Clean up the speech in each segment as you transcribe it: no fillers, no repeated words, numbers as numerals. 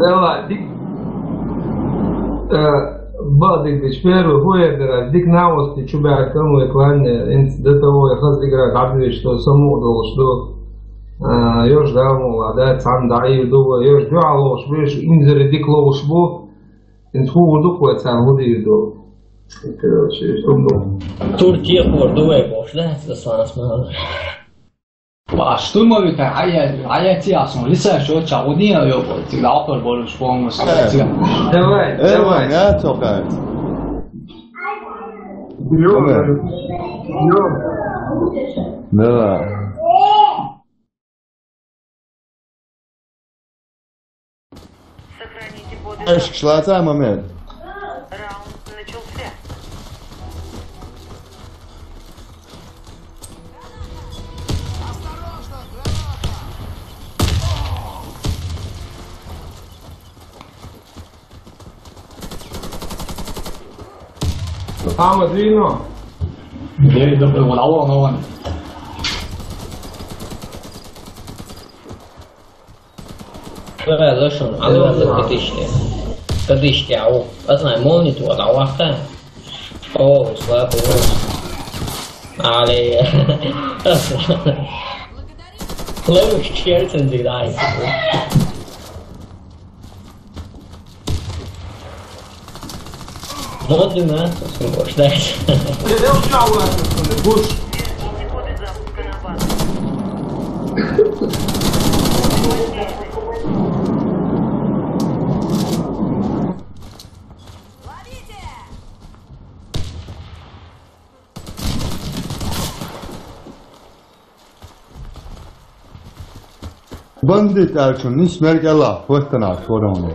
Давай, بعض بشبير وهو يقدر ديك ناوس تشوبها كم ويكلان انت ده هو يخلص يقرا عبد شتو سمو دو شتو يوش دامو عادات عند عيو دو يوش جو على وشبيش انزل ديك لو شبو انت هو دو كويس عن هودي دو Turquia Cordoba, ده اسمها哇，штурмовите, а я тия съм лиса, що чаводина його, ти лапър болеш помощ. Давай. Я чокай. Давай. Шлаца момент. Раунд начался. Амадвино. Где добре волало нован. لا شلون على وقت كديش او اصلا مونيتور على وقت اوه سلاب علي لو شيرت زي داي مود ما تسمعش ده Eu jogo essa puxa. Коды запуска на базу. Bandit Archon, nicht mehr gelacht, was danach, Corona.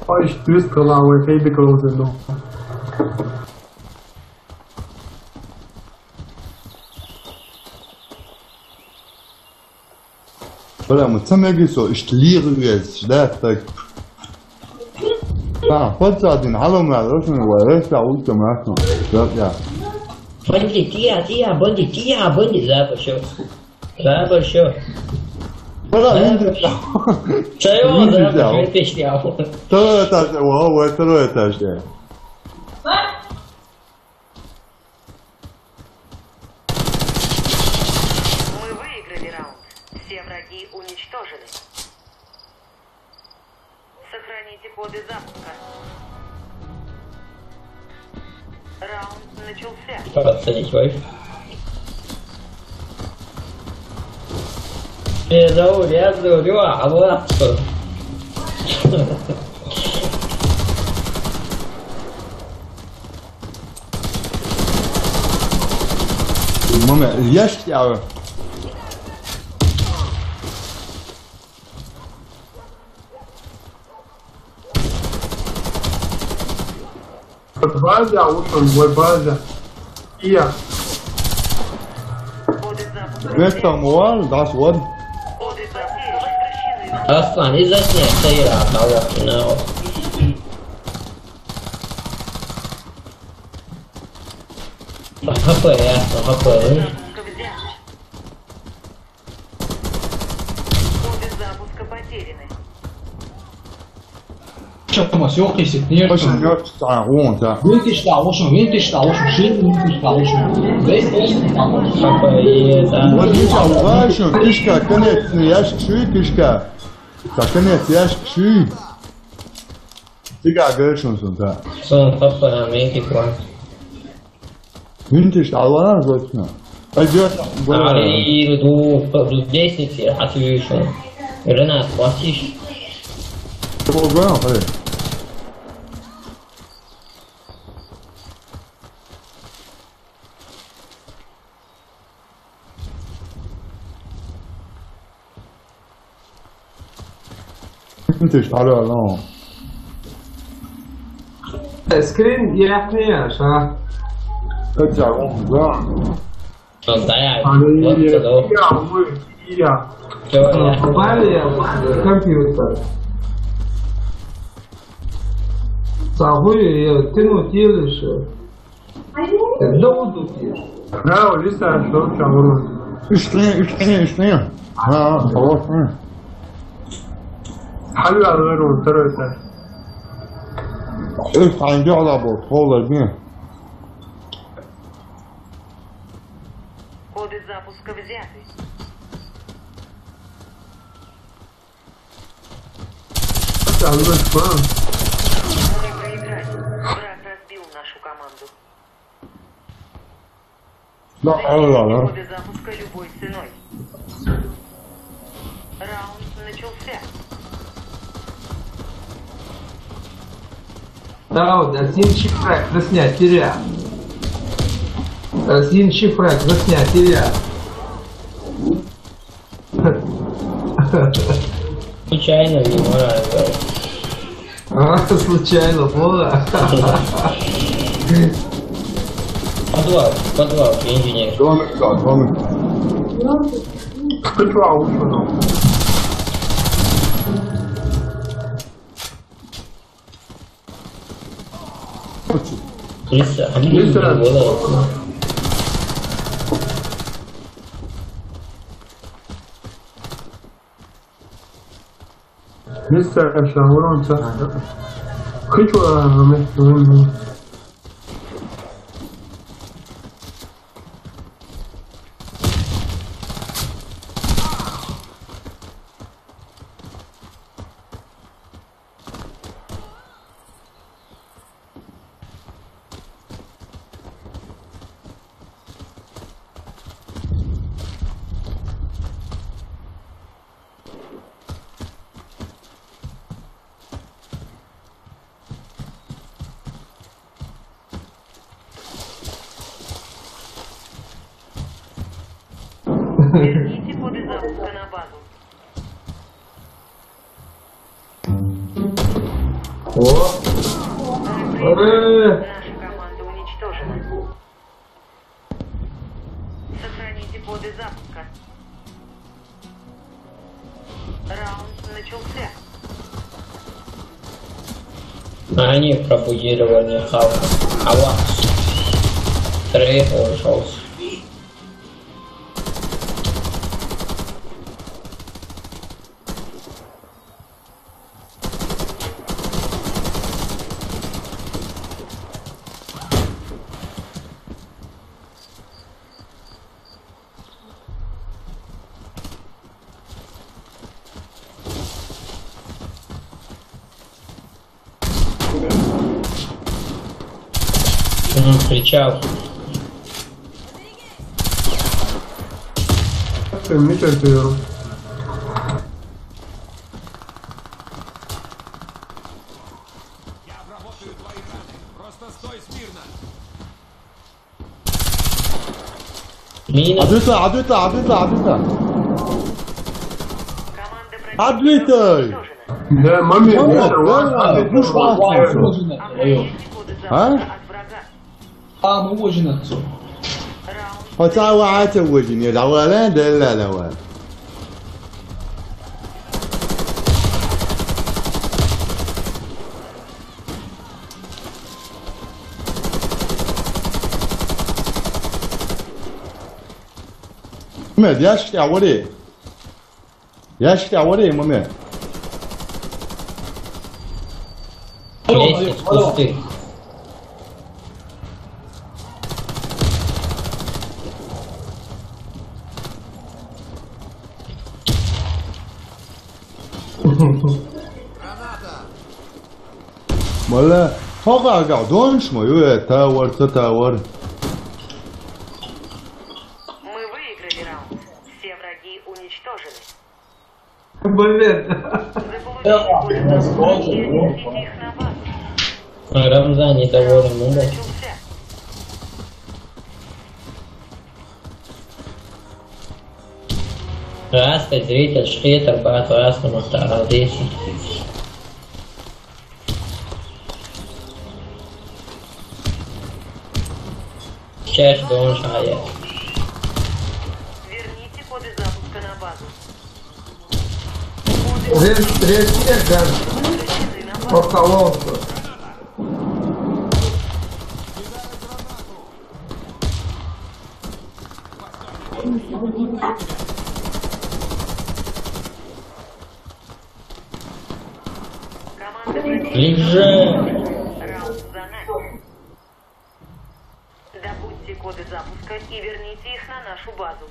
Ой, twist лавы, хейби кроузен, Voilà, moi, ça m'a dit ça, je te lis, je l'ai فضل دين علم رسم ولسه قلت مثلا لا بندي تيا بندي زابر شو ولا انت شايفه زابر فيش دياو ثلاثة وهو ثلاثة شيء Мы выиграли раунд. Все враги уничтожены. Сохраните коды запуска. Раунд начался. подсадить вайф. Я говорю, а вот что? ماما اليش يا База, вот база. Ия. Коды запуска. بيتا موال داش ود Коды потери возвращены. اصلا اذا снять سيارة طلعنا هبا يا هبا Запуска взят. Коды запуска потеряны. Mas eu que se tinha. باش نروح تعاون تاع Vinte está ocean, cheio de está ocean. 10 هبا يا وديتا واش كشكا كانت ياش شوي كشكا تا كانت ياش شوي تيجا قرشون سنتا صون هبا ميكي كوان انت تعاون زوجنا اجت علي دو 10 حتى شو رنا واسيش بروجرام خلي انت تعالوا لا سكرين يحمي شا ارجع بروجرام ضيع Они وقت Ия, мы Ия. Попали компьютер. Сагуи я тяну телеше. Долго Bravo, lista şu çavurun. Üstüne. Ha, tamam. حلو على غيره والترى Üst hangi ala bu? Kovlar değil mi? Коды запуска взяты. Aldık falan. Мы проиграли. Враг разбил нашу команду. La Allah Коды запуска любой ценой. Раунд начался. Дауд, один шифрак за снятие. Один шифрак за снятие. Случайно не нравится. Случайно было. Подвал, инженер. Domik. Sıkıntı var uçmadan. Лиса, они не было. Lista şavurun sana. Hiç var Верните коды запуска на базу. О! Наша команда уничтожена. Сохраните коды запуска. Раунд начался. Они пробудили Ванихава. Авакс. Трейд ушелся. Кричал. Ne çekiyorum? Мина. Adrita. Команда Ответь! уничтожена. Ne mami ne Kuş var. Обновите коды А? запуска от врага. А, мы очень отцу. Раунд فتاوعت وجني الأولان دل الأول. محمد ياشكي عوري ياشكي عوري محمد Лестниц пустых. مالا فوق قاعدونش ما يو تاور تاور. мы выиграли раунд. Все враги уничтожены. Блин. Заполучите коды запуска и отнесите их на базу. Рамзан недоволен. Ну да. Начался. Раска, зритель, шхитер, бат, раска, махтара, 10. Чаш, дон, шая. Верните коды запуска на базу. Респект, Возвращены на базу. по колонку. Лежи! Раунд за нами. Добудьте коды запуска и верните их на нашу базу.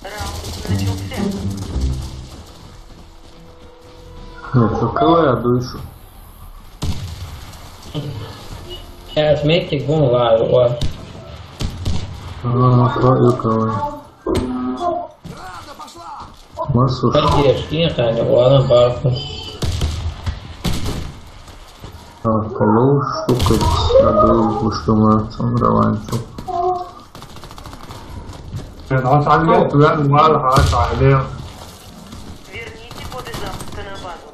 Раунд начался. Нет, какого я душу? Сейчас метик бум лаю. Твою кого. Массу. Поддержки, Таня, ладно, барку. Kalau suka ada customer samrawancu. خلاص على الوقت ولا خلاص عليه. Верните коды запуска на базу.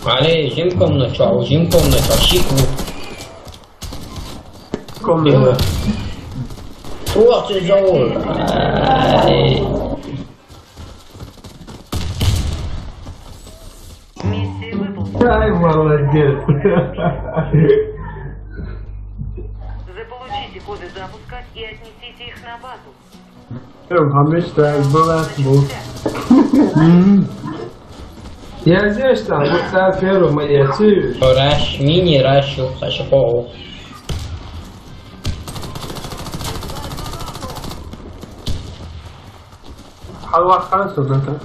عليه جيمكم نشعو شيكو. كم روح تزور. Миссия выполнена. Ай, молодец. Заполучите коды запуска и отнесите их на базу. Хамиш так было. Я здесь там, вот так первый маячи. Раш, мини рашу, хашпо. حلوة خالصة ده.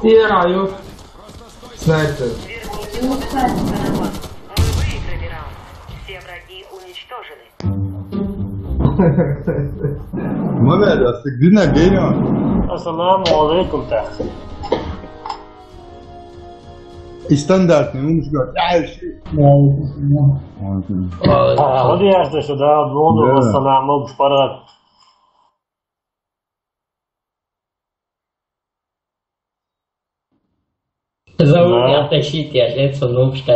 Играю. Снайпер. Верните коды запуска на базу. Мы выиграли раунд. Все враги уничтожены. Mehmet artık dinle geliyor. Assalamu alaikum تحت. İstandart ne olmuş gör. Her şey. Ходи яште ще да отводу Да. да стана много шпарат. Зовут я тащить, я же это ну, что